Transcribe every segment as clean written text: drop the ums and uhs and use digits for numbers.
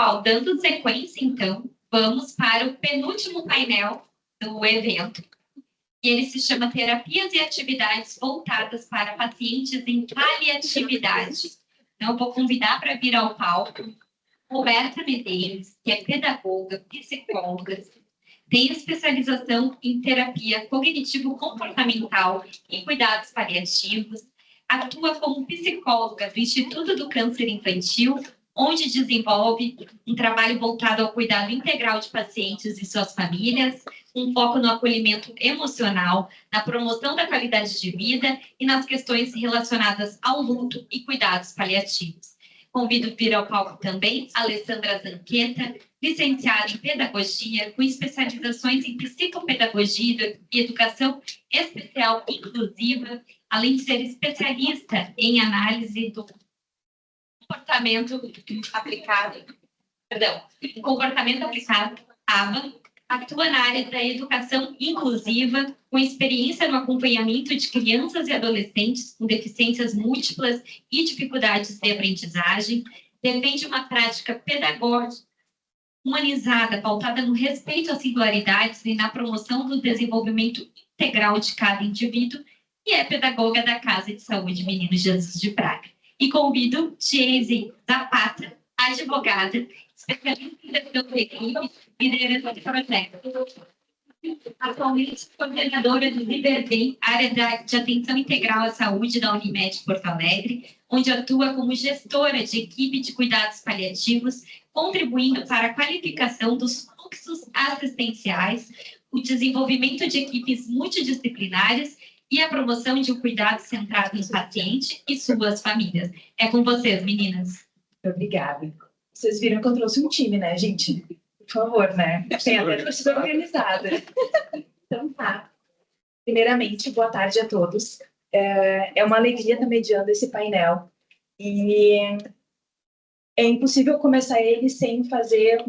Pessoal, dando sequência, então, vamos para o penúltimo painel do evento. E ele se chama Terapias e Atividades Voltadas para Pacientes em Paliatividade. Então, eu vou convidar para vir ao palco Roberta Medeiros, que é pedagoga, psicóloga, tem especialização em terapia cognitivo-comportamental e cuidados paliativos, atua como psicóloga do Instituto do Câncer Infantil, onde desenvolve um trabalho voltado ao cuidado integral de pacientes e suas famílias, um foco no acolhimento emocional, na promoção da qualidade de vida e nas questões relacionadas ao luto e cuidados paliativos. Convido vir ao palco também a Alessandra Zanqueta, licenciada em Pedagogia, com especializações em Psicopedagogia e Educação Especial Inclusiva, além de ser especialista em análise do comportamento aplicado, ABA, atua na área da educação inclusiva, com experiência no acompanhamento de crianças e adolescentes com deficiências múltiplas e dificuldades de aprendizagem, defende uma prática pedagógica humanizada, pautada no respeito às singularidades e na promoção do desenvolvimento integral de cada indivíduo, e é pedagoga da Casa de Saúde Menino Jesus de Praga. E convido Geise Zapata, advogada, especialista em gestão de equipe e liderança de projeto. Atualmente, coordenadora do Liberbem, área de atenção integral à saúde da Unimed Porto Alegre, onde atua como gestora de equipe de cuidados paliativos, contribuindo para a qualificação dos fluxos assistenciais, o desenvolvimento de equipes multidisciplinares e a promoção de um cuidado centrado no paciente e suas famílias. É com vocês, meninas. Obrigada. Vocês viram que eu trouxe um time, né, gente? Por favor, né? Tem até torcida organizada. Então tá. Primeiramente, boa tarde a todos. É uma alegria estar mediando esse painel. E é impossível começar ele sem fazer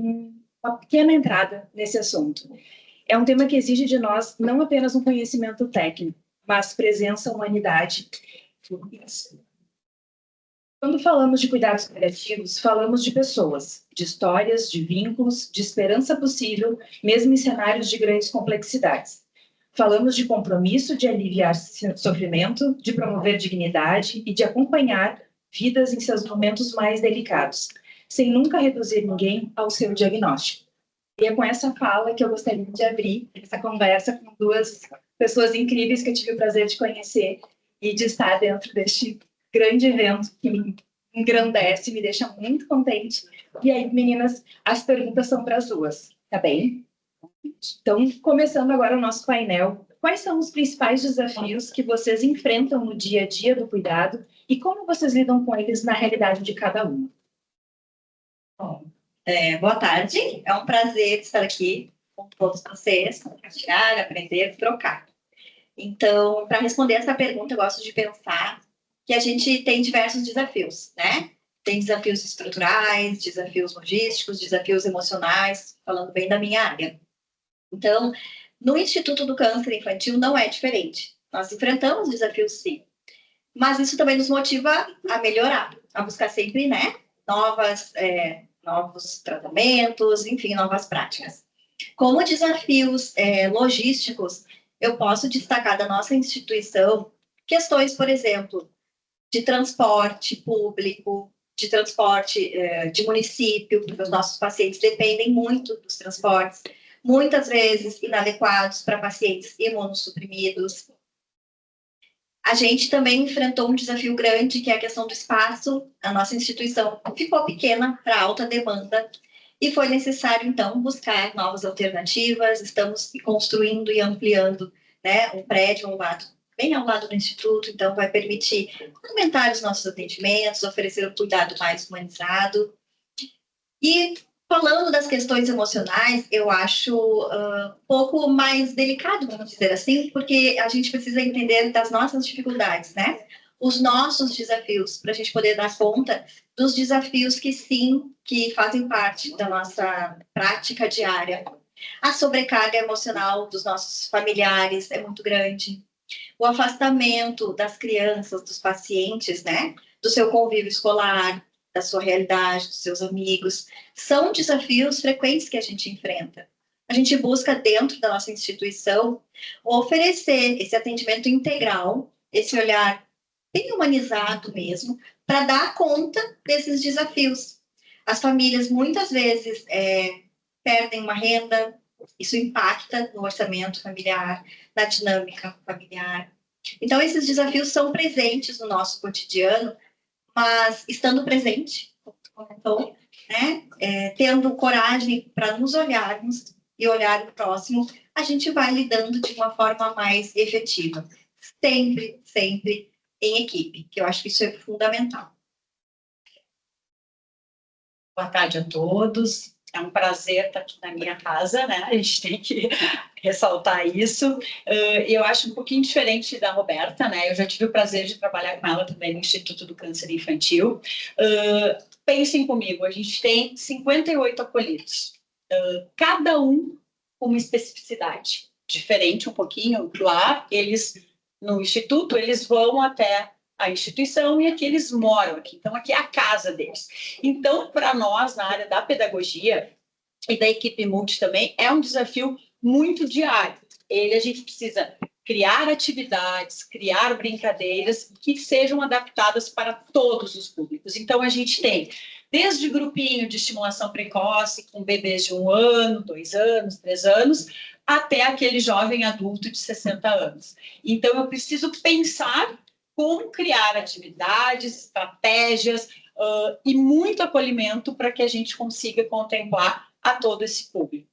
uma pequena entrada nesse assunto. É um tema que exige de nós não apenas um conhecimento técnico, mas presença, humanidade. Quando falamos de cuidados paliativos, falamos de pessoas, de histórias, de vínculos, de esperança possível, mesmo em cenários de grandes complexidades. Falamos de compromisso de aliviar sofrimento, de promover dignidade e de acompanhar vidas em seus momentos mais delicados, sem nunca reduzir ninguém ao seu diagnóstico. E é com essa fala que eu gostaria de abrir essa conversa com duas pessoas incríveis que eu tive o prazer de conhecer e de estar dentro deste grande evento que me engrandece, me deixa muito contente. E aí, meninas, as perguntas são para as duas, tá bem? Então, começando agora o nosso painel, quais são os principais desafios que vocês enfrentam no dia a dia do cuidado e como vocês lidam com eles na realidade de cada uma? Bom, boa tarde, é um prazer estar aqui com todos vocês, compartilhar, aprender, trocar. Então, para responder essa pergunta, eu gosto de pensar que a gente tem diversos desafios, né? Tem desafios estruturais, desafios logísticos, desafios emocionais, falando bem da minha área. Então, no Instituto do Câncer Infantil não é diferente. Nós enfrentamos desafios, sim. Mas isso também nos motiva a melhorar, a buscar sempre, né, novos tratamentos, enfim, novas práticas. Como desafios logísticos, eu posso destacar da nossa instituição questões, por exemplo, de transporte público, de transporte de município, porque os nossos pacientes dependem muito dos transportes, muitas vezes inadequados para pacientes imunossuprimidos. A gente também enfrentou um desafio grande, que é a questão do espaço. A nossa instituição ficou pequena para alta demanda e foi necessário, então, buscar novas alternativas. Estamos construindo e ampliando, né, um prédio bem ao lado do Instituto, então vai permitir aumentar os nossos atendimentos, oferecer um cuidado mais humanizado. E falando das questões emocionais, eu acho um pouco mais delicado, vamos dizer assim, porque a gente precisa entender das nossas dificuldades, né? Os nossos desafios, para a gente poder dar conta dos desafios que sim, que fazem parte da nossa prática diária. A sobrecarga emocional dos nossos familiares é muito grande. O afastamento das crianças, dos pacientes, né? Do seu convívio escolar, da sua realidade, dos seus amigos. São desafios frequentes que a gente enfrenta. A gente busca, dentro da nossa instituição, oferecer esse atendimento integral, esse olhar bem humanizado mesmo, para dar conta desses desafios. As famílias, muitas vezes, perdem uma renda, isso impacta no orçamento familiar, na dinâmica familiar. Então, esses desafios são presentes no nosso cotidiano, mas estando presente, então, né, tendo coragem para nos olharmos e olhar o próximo, a gente vai lidando de uma forma mais efetiva. Sempre, sempre em equipe, que eu acho que isso é fundamental. Boa tarde a todos. É um prazer estar aqui na minha casa, né? A gente tem que ressaltar isso. Eu acho um pouquinho diferente da Roberta, né? Eu já tive o prazer de trabalhar com ela também no Instituto do Câncer Infantil. Pensem comigo, a gente tem 58 acolhidos, cada um com uma especificidade diferente um pouquinho. Lá, eles, no Instituto, eles vão até a instituição e aqui eles moram aqui. Então, aqui é a casa deles. Então, para nós, na área da pedagogia e da equipe multi também, é um desafio muito diário. A gente precisa criar atividades, criar brincadeiras que sejam adaptadas para todos os públicos. Então, a gente tem desde grupinho de estimulação precoce, com bebês de 1 ano, 2 anos, 3 anos, até aquele jovem adulto de 60 anos. Então, eu preciso pensar como criar atividades, estratégias e muito acolhimento para que a gente consiga contemplar a todo esse público.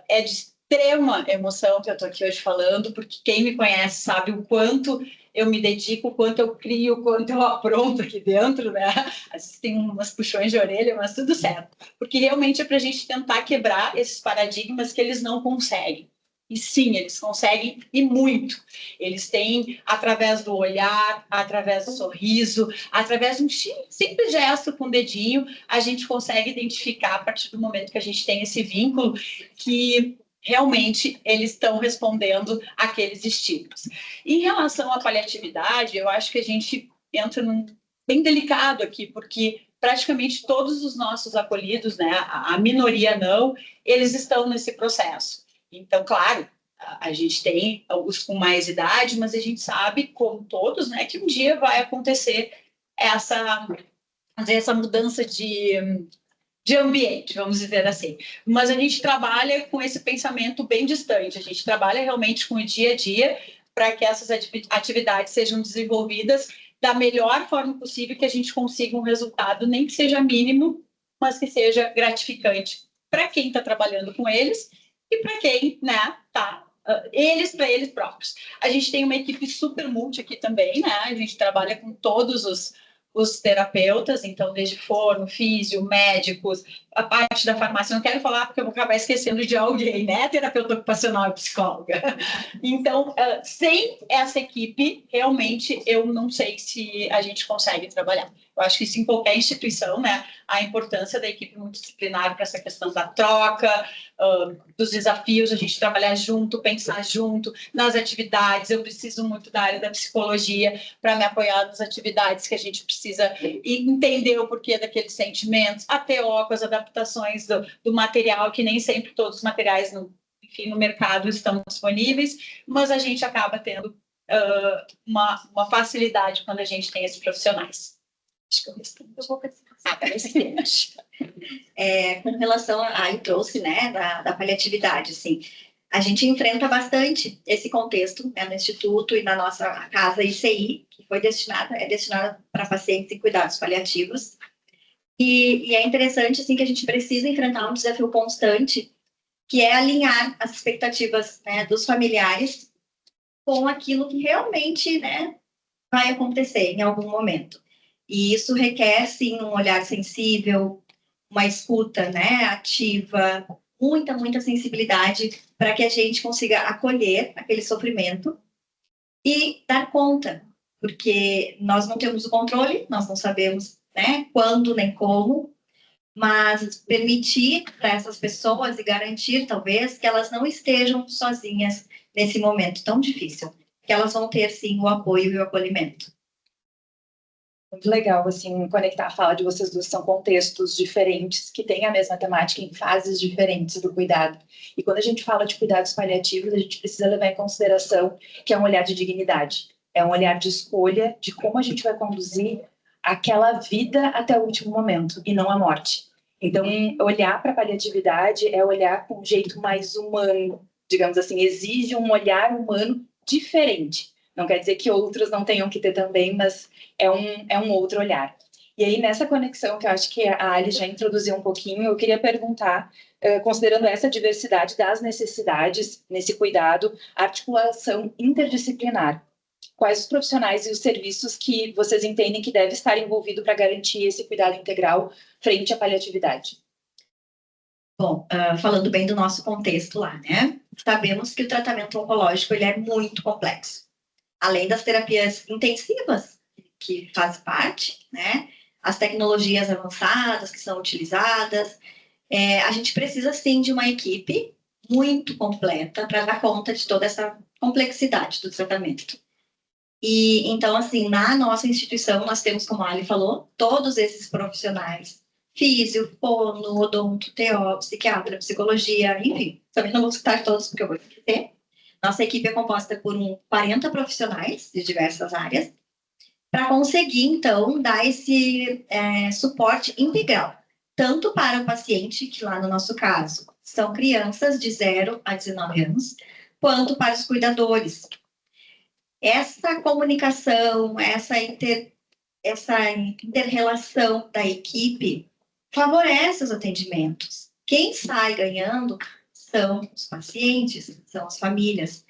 É de extrema emoção que eu estou aqui hoje falando, porque quem me conhece sabe o quanto eu me dedico, o quanto eu crio, o quanto eu apronto aqui dentro, né? Às vezes tem umas puxões de orelha, mas tudo certo. Porque realmente é para a gente tentar quebrar esses paradigmas que eles não conseguem. E sim, eles conseguem, e muito. Eles têm, através do olhar, através do sorriso, através de um simples gesto com o dedinho, a gente consegue identificar, a partir do momento que a gente tem esse vínculo, que realmente eles estão respondendo àqueles estímulos. Em relação à paliatividade, eu acho que a gente entra num bem delicado aqui, porque praticamente todos os nossos acolhidos, né, a minoria não, eles estão nesse processo. Então, claro, a gente tem os com mais idade, mas a gente sabe, como todos, né, que um dia vai acontecer essa mudança de ambiente, vamos dizer assim. Mas a gente trabalha com esse pensamento bem distante, a gente trabalha realmente com o dia a dia para que essas atividades sejam desenvolvidas da melhor forma possível, que a gente consiga um resultado, nem que seja mínimo, mas que seja gratificante para quem está trabalhando com eles e para quem, né, tá, para eles próprios. A gente tem uma equipe super multi aqui também, né? A gente trabalha com todos os terapeutas, então desde forno, físio, médicos, a parte da farmácia, não quero falar porque eu vou acabar esquecendo de alguém, né? Terapeuta ocupacional e psicóloga. Então, sem essa equipe, realmente, eu não sei se a gente consegue trabalhar. Eu acho que isso em qualquer instituição, né? A importância da equipe multidisciplinar para essa questão da troca, dos desafios, a gente trabalhar junto, pensar junto nas atividades. Eu preciso muito da área da psicologia para me apoiar nas atividades que a gente precisa entender o porquê daqueles sentimentos, a TO com as adaptações do material, que nem sempre todos os materiais no mercado estão disponíveis, mas a gente acaba tendo uma facilidade quando a gente tem esses profissionais. Acho que eu respondi. Eu vou com relação eu trouxe, né, da paliatividade, assim, a gente enfrenta bastante esse contexto, né, no Instituto e na nossa casa ICI, que é destinada para pacientes em cuidados paliativos. E é interessante, assim, que a gente precisa enfrentar um desafio constante, que é alinhar as expectativas, né, dos familiares com aquilo que realmente, né, vai acontecer em algum momento. E isso requer, sim, um olhar sensível, uma escuta, né, ativa, muita sensibilidade para que a gente consiga acolher aquele sofrimento e dar conta, porque nós não temos o controle, nós não sabemos, né, quando nem como, mas permitir para essas pessoas e garantir, talvez, que elas não estejam sozinhas nesse momento tão difícil, que elas vão ter, sim, o apoio e o acolhimento. Muito legal, assim, conectar a fala de vocês duas. São contextos diferentes, que têm a mesma temática em fases diferentes do cuidado. E quando a gente fala de cuidados paliativos, a gente precisa levar em consideração que é um olhar de dignidade, é um olhar de escolha de como a gente vai conduzir aquela vida até o último momento, e não a morte. Então, olhar para a paliatividade é olhar com um jeito mais humano, digamos assim, exige um olhar humano diferente. Não quer dizer que outros não tenham que ter também, mas é um outro olhar. E aí, nessa conexão que eu acho que a Ali já introduziu um pouquinho, eu queria perguntar, considerando essa diversidade das necessidades nesse cuidado, a articulação interdisciplinar, quais os profissionais e os serviços que vocês entendem que deve estar envolvido para garantir esse cuidado integral frente à paliatividade? Bom, falando bem do nosso contexto lá, né? Sabemos que o tratamento oncológico ele é muito complexo. Além das terapias intensivas, que faz parte, né? As tecnologias avançadas que são utilizadas, a gente precisa, sim, de uma equipe muito completa para dar conta de toda essa complexidade do tratamento. E, então, assim, na nossa instituição, nós temos, como a Ali falou, todos esses profissionais, físio, fono, odonto, TO, psiquiatra, psicologia, enfim. Também não vou citar todos, porque eu vou esquecer. Nossa equipe é composta por 40 profissionais de diversas áreas, para conseguir, então, dar esse suporte integral, tanto para o paciente, que lá no nosso caso são crianças de 0 a 19 anos, quanto para os cuidadores. Essa comunicação, essa inter-relação da equipe favorece os atendimentos. Quem sai ganhando são os pacientes, são as famílias.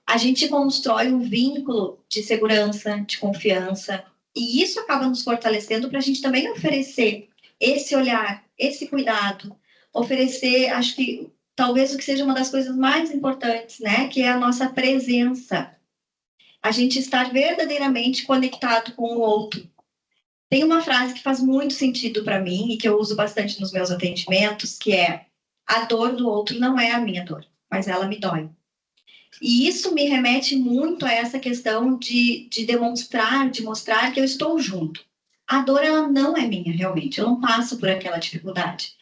A gente constrói um vínculo de segurança, de confiança, e isso acaba nos fortalecendo para a gente também oferecer esse olhar, esse cuidado, oferecer, acho que talvez o que seja uma das coisas mais importantes, né, que é a nossa presença. A gente estar verdadeiramente conectado com o outro. Tem uma frase que faz muito sentido para mim e que eu uso bastante nos meus atendimentos, que é: a dor do outro não é a minha dor, mas ela me dói. E isso me remete muito a essa questão de demonstrar, de mostrar que eu estou junto. A dor, ela não é minha, realmente. Eu não passo por aquela dificuldade.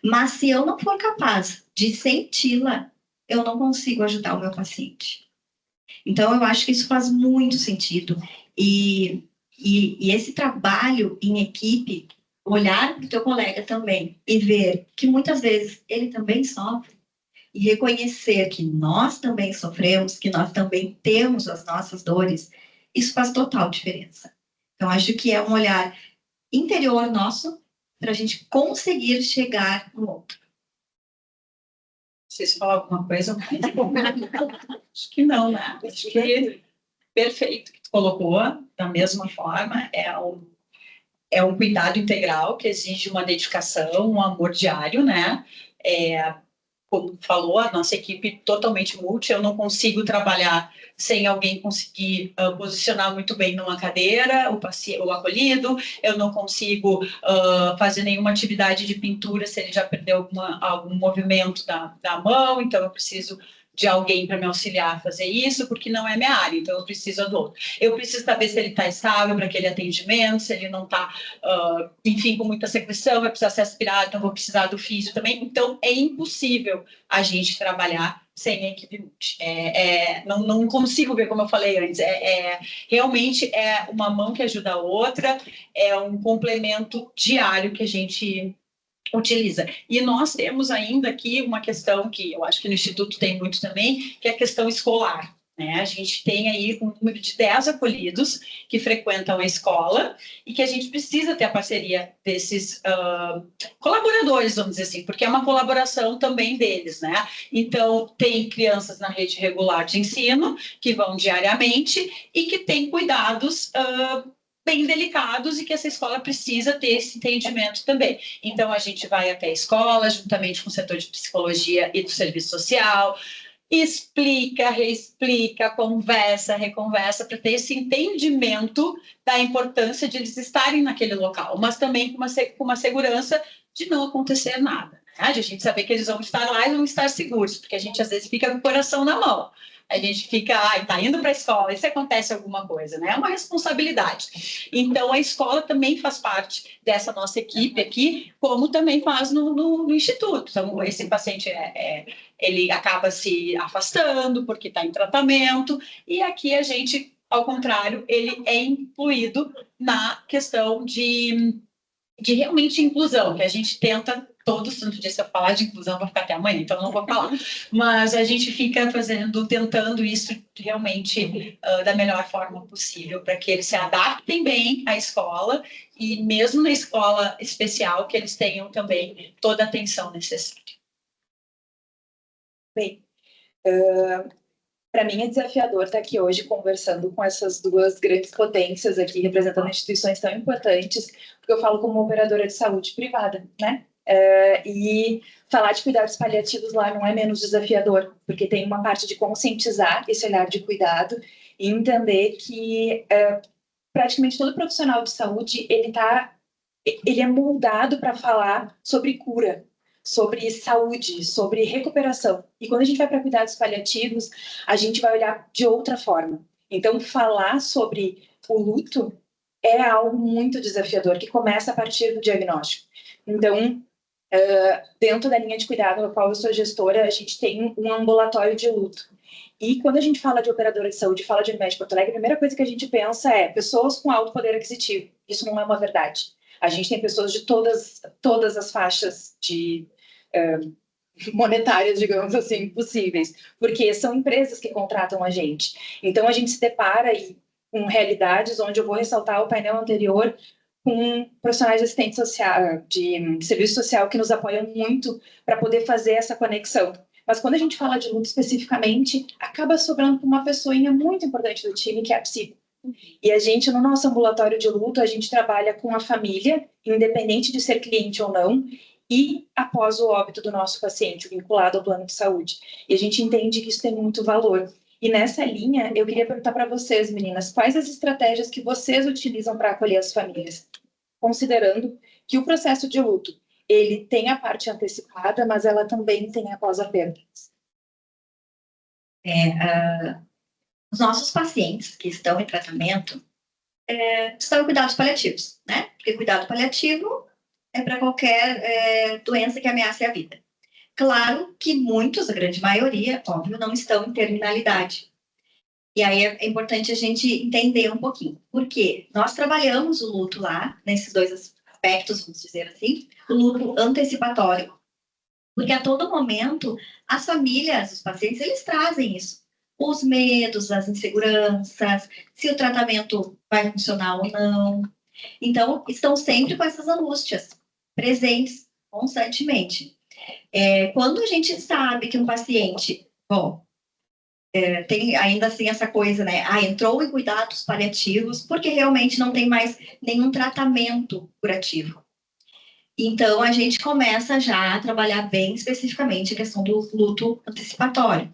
Mas se eu não for capaz de senti-la, eu não consigo ajudar o meu paciente. Então, eu acho que isso faz muito sentido. E esse trabalho em equipe, olhar para o teu colega também e ver que muitas vezes ele também sofre, e reconhecer que nós também sofremos, que nós também temos as nossas dores, isso faz total diferença. Então, acho que é um olhar interior nosso para a gente conseguir chegar no outro. Vocês falam alguma coisa? Acho que não, né? Acho que perfeito que tu colocou, da mesma forma, é um cuidado integral que exige uma dedicação, um amor diário, né? Como falou, a nossa equipe totalmente multi, eu não consigo trabalhar sem alguém conseguir posicionar muito bem numa cadeira, o acolhido, eu não consigo fazer nenhuma atividade de pintura se ele já perdeu algum movimento da mão, então eu preciso de alguém para me auxiliar a fazer isso, porque não é minha área, então eu preciso do outro. Eu preciso saber se ele está estável para aquele atendimento, se ele não está, enfim, com muita secreção, vai precisar ser aspirado, então vou precisar do físio também. Então, é impossível a gente trabalhar sem a equipe multi. Não consigo ver, como eu falei antes, realmente é uma mão que ajuda a outra, é um complemento diário que a gente utiliza. E nós temos ainda aqui uma questão que eu acho que no Instituto tem muito também, que é a questão escolar. Né? A gente tem aí um número de 10 acolhidos que frequentam a escola e que a gente precisa ter a parceria desses colaboradores, vamos dizer assim, porque é uma colaboração também deles. Né? Então, tem crianças na rede regular de ensino que vão diariamente e que têm cuidados bem delicados e que essa escola precisa ter esse entendimento também. Então, a gente vai até a escola, juntamente com o setor de psicologia e do serviço social, explica, reexplica, conversa, reconversa, para ter esse entendimento da importância de eles estarem naquele local, mas também com uma segurança de não acontecer nada. Né? De a gente saber que eles vão estar lá e vão estar seguros, porque a gente às vezes fica com o coração na mão. a gente fica, tá indo para a escola, e se acontece alguma coisa, né? É uma responsabilidade. Então, a escola também faz parte dessa nossa equipe aqui, como também faz no Instituto. Então, esse paciente ele acaba se afastando porque está em tratamento, e aqui a gente, ao contrário, ele é incluído na questão de realmente inclusão, que a gente tenta todo santo dia. Se eu falar de inclusão, vou ficar até amanhã, então não vou falar. Mas a gente fica tentando isso realmente da melhor forma possível, para que eles se adaptem bem à escola, e mesmo na escola especial, que eles tenham também toda a atenção necessária. Bem, para mim é desafiador estar aqui hoje conversando com essas duas grandes potências aqui, representando instituições tão importantes, porque eu falo como operadora de saúde privada, né? E falar de cuidados paliativos lá não é menos desafiador, porque tem uma parte de conscientizar esse olhar de cuidado e entender que praticamente todo profissional de saúde ele é moldado para falar sobre cura, sobre saúde, sobre recuperação. E quando a gente vai para cuidados paliativos, a gente vai olhar de outra forma. Então, falar sobre o luto é algo muito desafiador, que começa a partir do diagnóstico. Então, dentro da linha de cuidado na qual eu sou gestora, a gente tem um ambulatório de luto. E quando a gente fala de operadora de saúde, fala de Unimed Porto Alegre, a primeira coisa que a gente pensa é pessoas com alto poder aquisitivo. Isso não é uma verdade. A gente tem pessoas de todas as faixas de monetárias, digamos assim, possíveis, porque são empresas que contratam a gente. Então, a gente se depara com realidades onde eu vou ressaltar o painel anterior com profissionais de assistente social, de serviço social, que nos apoiam muito para poder fazer essa conexão. Mas quando a gente fala de luto especificamente, acaba sobrando para uma pessoinha muito importante do time, que é a psicóloga. E a gente, no nosso ambulatório de luto, a gente trabalha com a família, independente de ser cliente ou não, e após o óbito do nosso paciente, vinculado ao plano de saúde. E a gente entende que isso tem muito valor. E nessa linha, eu queria perguntar para vocês, meninas, quais as estratégias que vocês utilizam para acolher as famílias? Considerando que o processo de luto, ele tem a parte antecipada, mas ela também tem a pós-perda. Os nossos pacientes que estão em tratamento estão em cuidados paliativos, né? Porque cuidado paliativo é para qualquer doença que ameace a vida. Claro que muitos, a grande maioria, óbvio, não estão em terminalidade. E aí é importante a gente entender um pouquinho. Por quê? Nós trabalhamos o luto lá, nesses dois aspectos, vamos dizer assim, o luto antecipatório. Porque a todo momento, as famílias, os pacientes, eles trazem isso. Os medos, as inseguranças, se o tratamento vai funcionar ou não. Então, estão sempre com essas angústias presentes constantemente. Quando a gente sabe que um paciente, tem ainda assim essa coisa, né? Entrou em cuidados paliativos porque realmente não tem mais nenhum tratamento curativo. Então, a gente começa já a trabalhar bem especificamente a questão do luto antecipatório.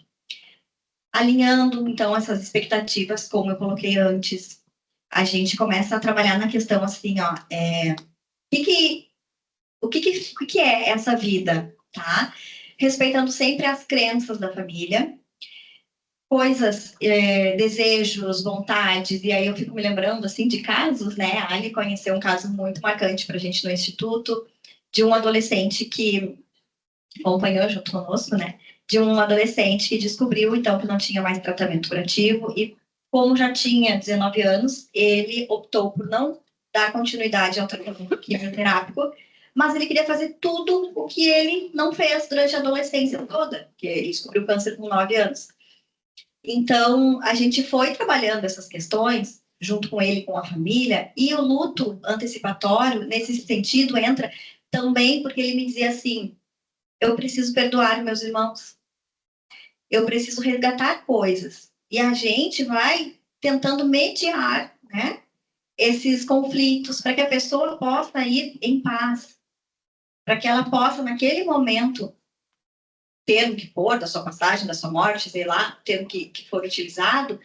Alinhando, então, essas expectativas, como eu coloquei antes, a gente começa a trabalhar na questão, assim, o que é essa vida, tá? Respeitando sempre as crenças da família, coisas, desejos, vontades, e aí eu fico me lembrando, assim, de casos, né? A Ali conheceu um caso muito marcante para a gente no Instituto, de um adolescente que acompanhou junto conosco, né? De um adolescente que descobriu, então, que não tinha mais tratamento curativo e, como já tinha 19 anos, ele optou por não dar continuidade ao tratamento quimioterápico, mas ele queria fazer tudo o que ele não fez durante a adolescência toda, que ele descobriu câncer com 9 anos. Então, a gente foi trabalhando essas questões, junto com ele, com a família, e o luto antecipatório, nesse sentido, entra também porque ele me dizia assim, eu preciso perdoar meus irmãos, eu preciso resgatar coisas. E a gente vai tentando mediar, né, esses conflitos para que a pessoa possa ir em paz, para que ela possa, naquele momento, ter o que for, da sua passagem, da sua morte, sei lá, ter o que for utilizado,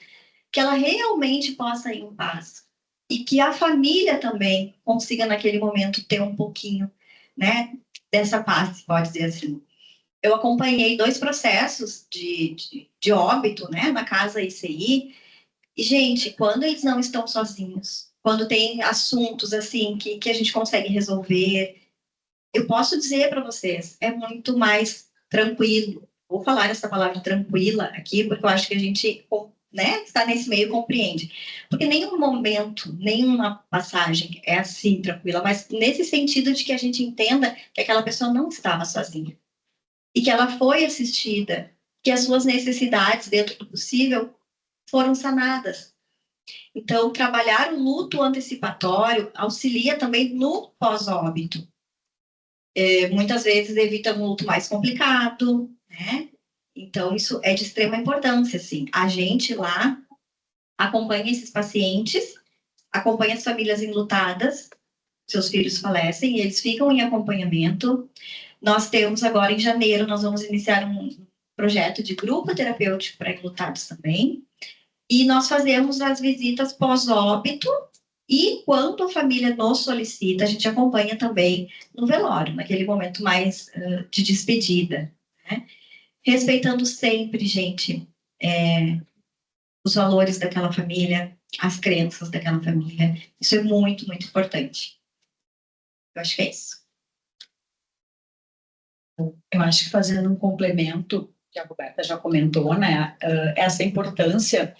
que ela realmente possa ir em paz. E que a família também consiga, naquele momento, ter um pouquinho, né, dessa paz, pode dizer assim. eu acompanhei 2 processos de óbito, né, na casa ICI. E, gente, quando eles não estão sozinhos, quando tem assuntos, assim, que a gente consegue resolver, eu posso dizer para vocês, é muito mais tranquilo. Vou falar essa palavra tranquila aqui, porque eu acho que a gente, né, está nesse meio compreende. Porque nenhum momento, nenhuma passagem é assim tranquila, mas nesse sentido de que a gente entenda que aquela pessoa não estava sozinha e que ela foi assistida, que as suas necessidades, dentro do possível, foram sanadas. Então, trabalhar o luto antecipatório auxilia também no pós-óbito. Muitas vezes evita um luto mais complicado, né? Então, isso é de extrema importância, assim. A gente lá acompanha esses pacientes, acompanha as famílias enlutadas, seus filhos falecem, e eles ficam em acompanhamento. Nós temos agora, em janeiro, nós vamos iniciar um projeto de grupo terapêutico para enlutados também, e nós fazemos as visitas pós-óbito, e quando a família nos solicita, a gente acompanha também no velório, naquele momento mais de despedida, né? Respeitando sempre, gente, os valores daquela família, as crenças daquela família. Isso é muito, muito importante. Eu acho que é isso. Eu acho que fazendo um complemento, que a Roberta já comentou, né, essa importância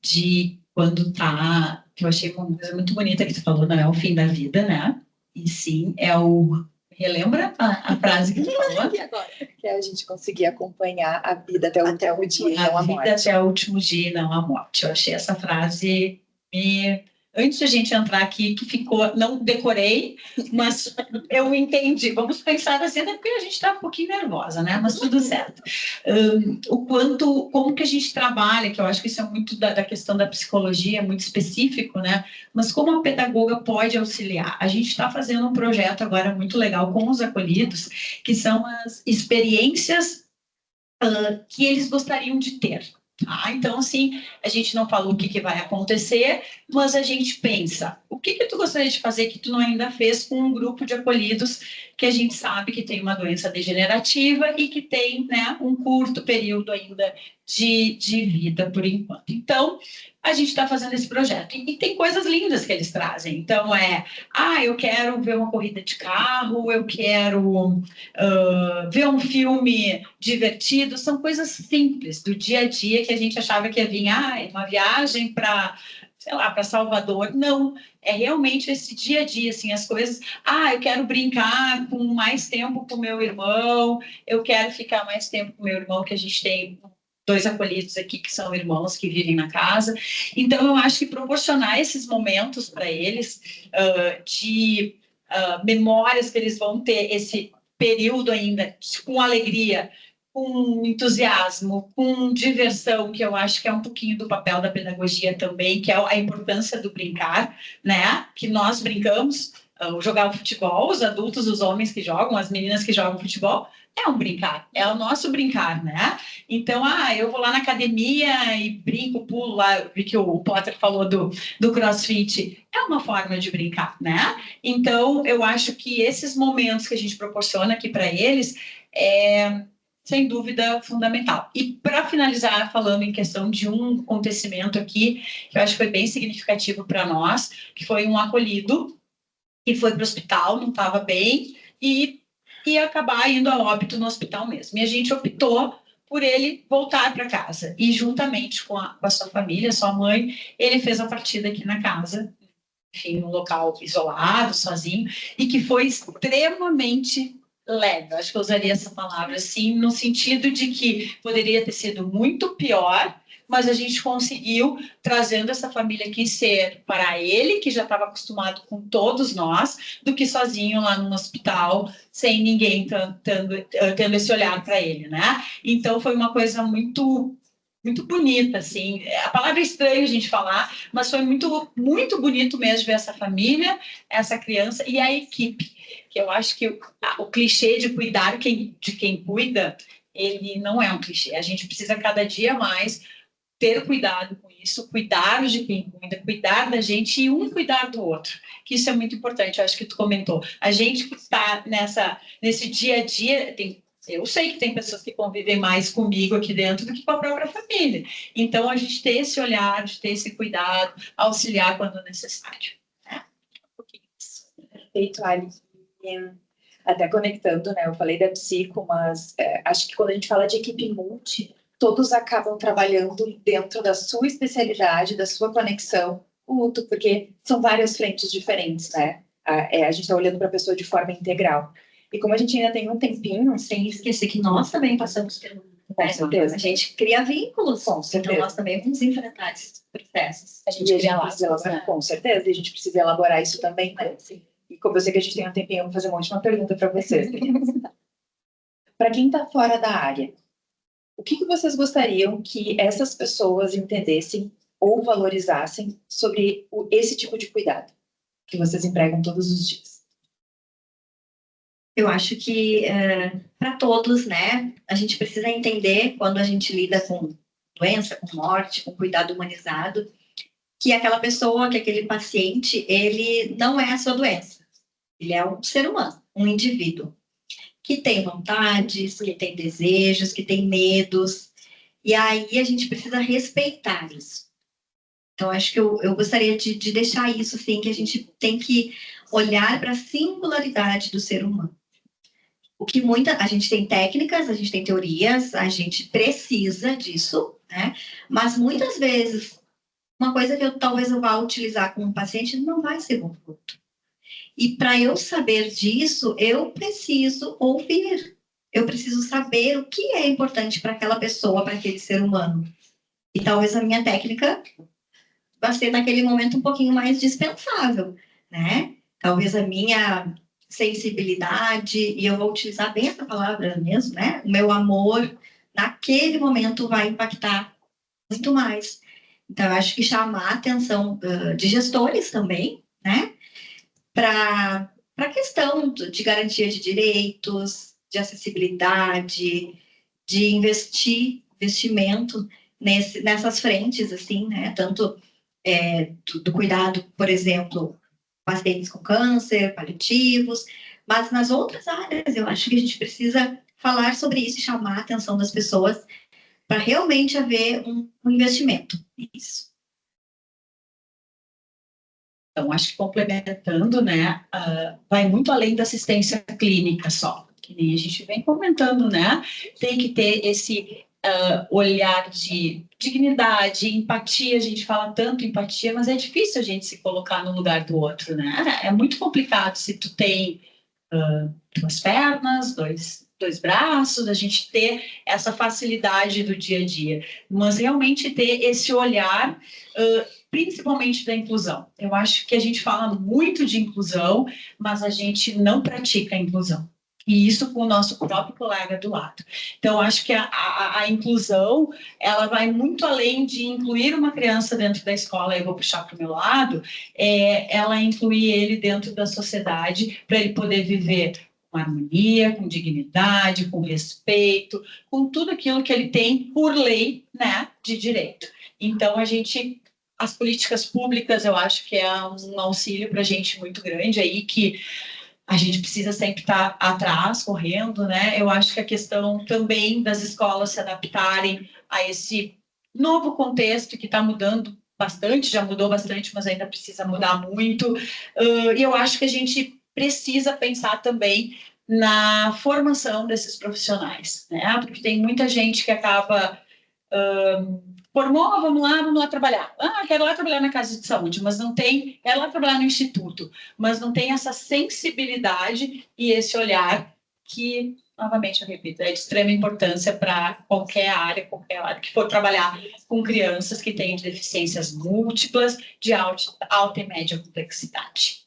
de quando tá, que eu achei uma coisa muito bonita que tu falou, não é o fim da vida, né, e sim é o... Relembra a frase que tu falou? E agora? Que é a gente conseguir acompanhar a vida até o último dia e não a morte. A vida até o último dia e não a morte. Eu achei essa frase... Antes de a gente entrar aqui, que ficou, não decorei, mas eu entendi. Vamos pensar assim, até porque a gente está um pouquinho nervosa, né? Mas tudo certo. Como que a gente trabalha, que eu acho que isso é muito da questão da psicologia, muito específico, né? Mas como a pedagoga pode auxiliar? A gente está fazendo um projeto agora muito legal com os acolhidos, que são as experiências que eles gostariam de ter. Ah, então, assim, a gente não falou o que vai acontecer, mas a gente pensa, o que tu gostaria de fazer que tu não ainda fez com um grupo de acolhidos que a gente sabe que tem uma doença degenerativa e que tem, né, um curto período ainda de vida, por enquanto. Então, a gente está fazendo esse projeto. E tem coisas lindas que eles trazem. Então, eu quero ver uma corrida de carro, eu quero ver um filme divertido. São coisas simples do dia a dia que a gente achava que ia vir, uma viagem para, sei lá, para Salvador. Não, é realmente esse dia a dia, assim, as coisas. Eu quero brincar com mais tempo com meu irmão, eu quero ficar mais tempo com meu irmão, que a gente tem 2 acolhidos aqui que são irmãos que vivem na casa. Então, eu acho que proporcionar esses momentos para eles de memórias que eles vão ter esse período ainda com alegria, com entusiasmo, com diversão, que eu acho que é um pouquinho do papel da pedagogia também, que é a importância do brincar, né? Que nós brincamos, jogar futebol, os adultos, os homens que jogam, as meninas que jogam futebol, é um brincar, é o nosso brincar, né? Então, eu vou lá na academia e brinco, pulo lá, vi que o Potter falou do CrossFit, é uma forma de brincar, né? Então, eu acho que esses momentos que a gente proporciona aqui para eles sem dúvida, fundamental. E para finalizar, falando em questão de um acontecimento aqui, que eu acho que foi bem significativo para nós, que foi um acolhido que foi para o hospital, não estava bem, e ia acabar indo a óbito no hospital mesmo. E a gente optou por ele voltar para casa. E juntamente com a sua família, sua mãe, ele fez a partida aqui na casa, enfim, num local isolado, sozinho, e que foi extremamente leve. Acho que eu usaria essa palavra assim, no sentido de que poderia ter sido muito pior, mas a gente conseguiu, trazendo essa família aqui, ser para ele, que já estava acostumado com todos nós, do que sozinho lá no hospital, sem ninguém tendo esse olhar para ele, né? Então, foi uma coisa muito bonita, assim. A palavra é estranha a gente falar, mas foi muito, muito bonito mesmo ver essa família, essa criança e a equipe, que eu acho que o clichê de cuidar de quem cuida, ele não é um clichê. A gente precisa cada dia mais ter cuidado com isso, cuidar de quem cuida, cuidar da gente e um cuidar do outro, que isso é muito importante, eu acho que tu comentou. A gente que está nesse dia a dia, Eu sei que tem pessoas que convivem mais comigo aqui dentro do que com a própria família. Então, a gente ter esse olhar, de ter esse cuidado, auxiliar quando necessário. Perfeito, Ali. E, até conectando, né? Eu falei da psico, mas acho que quando a gente fala de equipe multi, todos acabam trabalhando dentro da sua especialidade, da sua conexão, porque são várias frentes diferentes, né? A gente está olhando para a pessoa de forma integral. E como a gente ainda tem um tempinho, Sem esquecer que nós também passamos pelo com certeza. A gente cria vínculos, Com certeza. então nós também vamos enfrentar esses processos. A gente cria laços, né? Com certeza, e a gente precisa elaborar isso também, né? Sim. E como eu sei que a gente tem um tempinho, eu vou fazer uma última pergunta para vocês. Para quem está fora da área, o que vocês gostariam que essas pessoas entendessem ou valorizassem sobre esse tipo de cuidado que vocês empregam todos os dias? Eu acho que para todos, né, a gente precisa entender quando a gente lida com doença, com morte, com cuidado humanizado, que aquela pessoa, que aquele paciente, ele não é a sua doença. Ele é um ser humano, um indivíduo, que tem vontades, que tem desejos, que tem medos. E aí a gente precisa respeitar isso. Então, acho que eu gostaria de deixar isso, assim, que a gente tem que olhar para a singularidade do ser humano. A gente tem técnicas, a gente tem teorias, a gente precisa disso, né? Mas muitas vezes, uma coisa que talvez eu vá utilizar com um paciente não vai ser bom para o outro. E para eu saber disso, eu preciso ouvir. Eu preciso saber o que é importante para aquela pessoa, para aquele ser humano. E talvez a minha técnica vai ser naquele momento um pouquinho mais dispensável, né? Talvez a minha sensibilidade, e eu vou utilizar bem essa palavra mesmo, né? O meu amor, naquele momento vai impactar muito mais. Então, eu acho que chamar a atenção de gestores também, né? Para a questão de garantia de direitos, de acessibilidade, de investimento nessas frentes, assim, né? Tanto do cuidado, por exemplo, pacientes com câncer, paliativos, mas nas outras áreas eu acho que a gente precisa falar sobre isso e chamar a atenção das pessoas para realmente haver um investimento nisso. Então, acho que complementando, né, vai muito além da assistência clínica só, que nem a gente vem comentando, né? Tem que ter esse olhar de dignidade, empatia. A gente fala tanto empatia, mas é difícil a gente se colocar no lugar do outro, né? É muito complicado se tu tem duas pernas, dois braços, a gente ter essa facilidade do dia a dia, mas realmente ter esse olhar, principalmente da inclusão. Eu acho que a gente fala muito de inclusão, mas a gente não pratica a inclusão. E isso com o nosso próprio colega do lado. Então, acho que a inclusão, ela vai muito além de incluir uma criança dentro da escola, eu vou puxar para o meu lado, ela incluir ele dentro da sociedade para ele poder viver com harmonia, com dignidade, com respeito, com tudo aquilo que ele tem por lei, né, de direito. Então, as políticas públicas, eu acho que é um auxílio para a gente muito grande aí, que a gente precisa sempre estar atrás, correndo, né? Eu acho que a questão também das escolas se adaptarem a esse novo contexto que está mudando bastante, já mudou bastante, mas ainda precisa mudar muito. E eu acho que a gente precisa pensar também na formação desses profissionais, né? Porque tem muita gente que acaba formou, vamos lá trabalhar. Quero lá trabalhar na casa de saúde, mas não tem, quero lá trabalhar no instituto, mas não tem essa sensibilidade e esse olhar que, novamente, eu repito, é de extrema importância para qualquer área que for trabalhar com crianças que têm deficiências múltiplas de alta e média complexidade.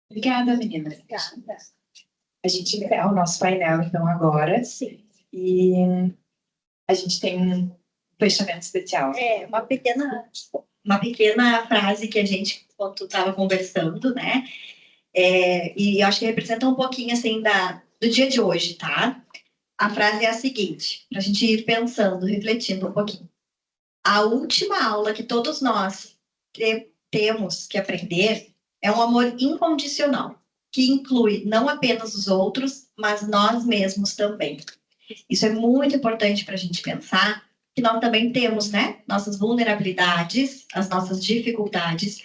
Obrigada, meninas. Obrigada. A gente encerra o nosso painel, então, agora. Sim. E a gente tem um fechamento especial. Uma pequena frase que a gente, quando tu estava conversando, né? E eu acho que representa um pouquinho, assim, do dia de hoje, tá? A frase é a seguinte, para a gente ir pensando, refletindo um pouquinho. A última aula que todos nós temos que aprender é um amor incondicional, que inclui não apenas os outros, mas nós mesmos também. Isso é muito importante para a gente pensar, que nós também temos, né, nossas vulnerabilidades, as nossas dificuldades,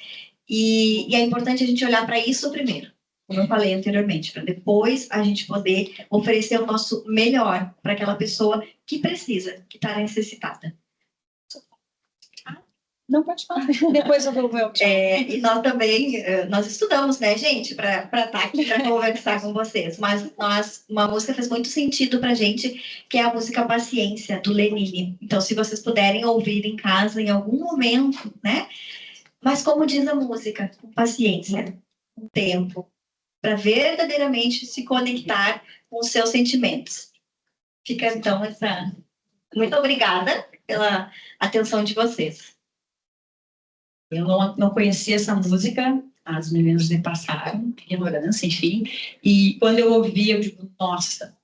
e é importante a gente olhar para isso primeiro, como eu falei anteriormente, para depois a gente poder oferecer o nosso melhor para aquela pessoa que precisa, que está necessitada. Não pode falar. Depois eu dou o meu tchau. E nós também, nós estudamos, né, gente, para estar aqui para conversar com vocês. Mas uma música fez muito sentido para a gente, que é a música Paciência, do Lenine. Então, se vocês puderem ouvir em casa em algum momento, né? Mas como diz a música, com paciência, com tempo, para verdadeiramente se conectar com os seus sentimentos. Fica então essa. Muito obrigada pela atenção de vocês. Eu não conhecia essa música, as meninas me passaram, ignorância, enfim. E quando eu ouvi, eu digo, nossa,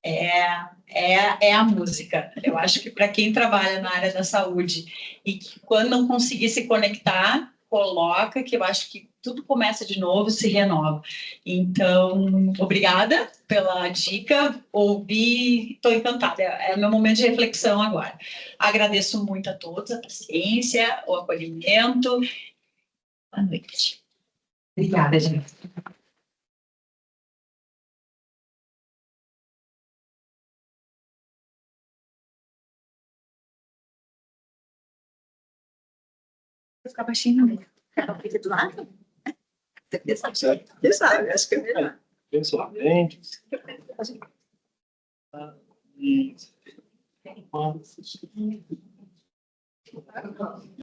é a música. Eu acho que para quem trabalha na área da saúde e que quando não conseguir se conectar, coloca, que eu acho que tudo começa de novo, se renova. Então, obrigada pela dica, ouvi, estou encantada, é o meu momento de reflexão agora. Agradeço muito a todos a paciência, o acolhimento. Boa noite. Obrigada, gente. Ficar baixinho. Fica do lado? Você sabe, acho que é melhor. Pessoalmente. E